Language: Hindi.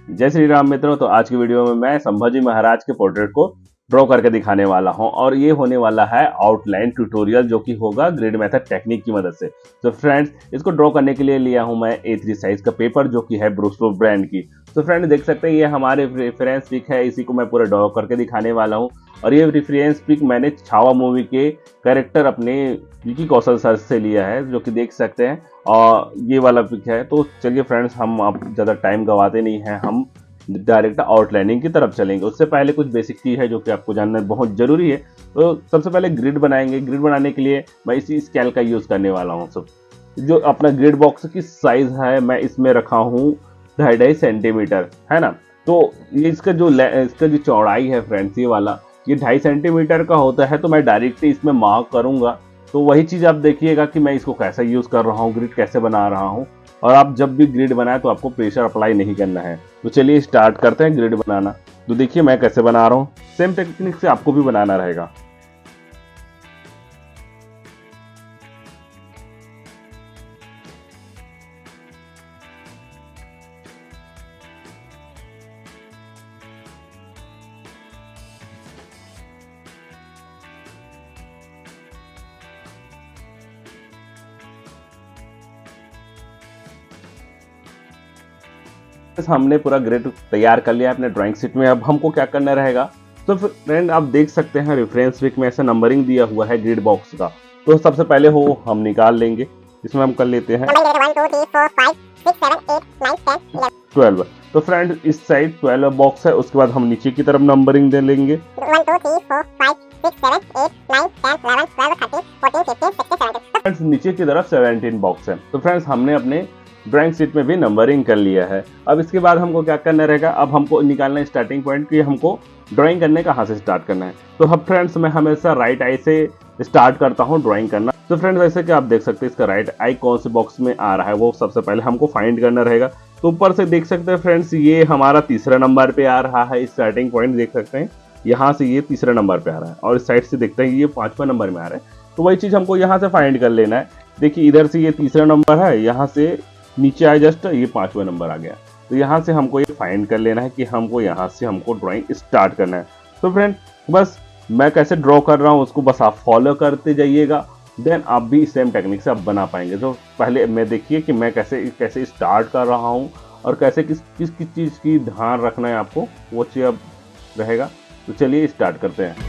जय श्री राम मित्रों। तो आज की वीडियो में मैं संभाजी महाराज के पोर्ट्रेट को ड्रॉ करके दिखाने वाला हूं और ये होने वाला है आउटलाइन ट्यूटोरियल जो कि होगा ग्रिड मेथड टेक्निक की मदद से। तो फ्रेंड्स, इसको ड्रॉ करने के लिए लिया हूं मैं A3 साइज का पेपर जो कि है ब्रूसो ब्रांड की। तो फ्रेंड देख सकते हैं ये हमारे रेफरेंस पिक है, इसी को मैं पूरा ड्रॉ करके दिखाने वाला हूँ। और ये रेफरेंस पिक मैंने छावा मूवी के कैरेक्टर अपने विकी कौशल सर से लिया है जो कि देख सकते हैं, और ये वाला पिक है। तो चलिए फ्रेंड्स, हम अब ज़्यादा टाइम गवाते नहीं हैं, हम डायरेक्ट आउटलाइनिंग की तरफ चलेंगे। उससे पहले कुछ बेसिक चीज़ है जो कि आपको जानना बहुत ज़रूरी है। तो सबसे पहले ग्रिड बनाएंगे। ग्रिड बनाने के लिए मैं इसी स्केल का यूज़ करने वाला हूँ। सब जो अपना ग्रिड बॉक्स की साइज़ है मैं इसमें रखा हूँ 2.5 सेंटीमीटर, है ना। तो ये इसका जो चौड़ाई है फ्रेंड्स, ये वाला ये 2.5 सेंटीमीटर का होता है। तो मैं डायरेक्टली इसमें मार्क करूँगा। तो वही चीज़ आप देखिएगा कि मैं इसको कैसे यूज़ कर रहा हूँ, ग्रिड कैसे बना रहा हूँ। और आप जब भी ग्रिड बनाए तो आपको प्रेशर अप्लाई नहीं करना है। तो चलिए स्टार्ट करते हैं ग्रिड बनाना। तो देखिए मैं कैसे बना रहा हूँ, सेम टेक्निक से आपको भी बनाना रहेगा। हमने पूरा ग्रिड तैयार कर लिया अपने ड्राइंग शीट में। अब हमको क्या करना रहेगा, तो फ्रेंड आप देख सकते हैं रेफरेंस पिक में ऐसा नंबरिंग दिया हुआ है ग्रिड बॉक्स का। तो सबसे पहले हो हम निकाल लेंगे। इसमें हम कर लेते हैं 12। तो फ्रेंड इस साइड 12 बॉक्स है, उसके बाद हम नीचे की तरफ नंबरिंग दे लेंगे। 1 2 3 4 5 6 7 8 9 10 11 12 13 14 15 16 17। फ्रेंड्स नीचे की तरफ 17 बॉक्स है। तो फ्रेंड्स हमने अपने ड्राइंग शीट में भी नंबरिंग कर लिया है। अब इसके बाद हमको क्या करना रहेगा, अब हमको निकालना है स्टार्टिंग पॉइंट कि हमको ड्राइंग करने कहाँ से स्टार्ट करना है। तो अब फ्रेंड्स मैं हमेशा राइट आई से स्टार्ट करता हूँ ड्राइंग करना। तो फ्रेंड्स जैसे कि आप देख सकते हैं इसका राइट आई कौन से बॉक्स में आ रहा है वो सबसे पहले हमको फाइंड करना रहेगा। तो ऊपर से देख सकते हैं फ्रेंड्स ये हमारा तीसरा नंबर पे आ रहा है। स्टार्टिंग पॉइंट देख सकते हैं, यहाँ से ये तीसरा नंबर पे आ रहा है और इस साइड से देखते हैं ये 5वां नंबर में आ रहा है। तो वही चीज़ हमको यहाँ से फाइंड कर लेना है। देखिए इधर से ये तीसरा नंबर है, यहाँ से नीचे आए जस्ट ये 5वां नंबर आ गया। तो यहाँ से हमको ये फाइंड कर लेना है कि हमको यहाँ से हमको ड्राइंग स्टार्ट करना है। तो फ्रेंड बस मैं कैसे ड्रॉ कर रहा हूँ उसको बस आप फॉलो करते जाइएगा, देन आप भी सेम टेक्निक से आप बना पाएंगे। तो पहले मैं देखिए कि मैं कैसे स्टार्ट कर रहा हूँ और कैसे किस चीज़ की ध्यान रखना है आपको, वो चीज़ अब रहेगा। तो चलिए स्टार्ट करते हैं।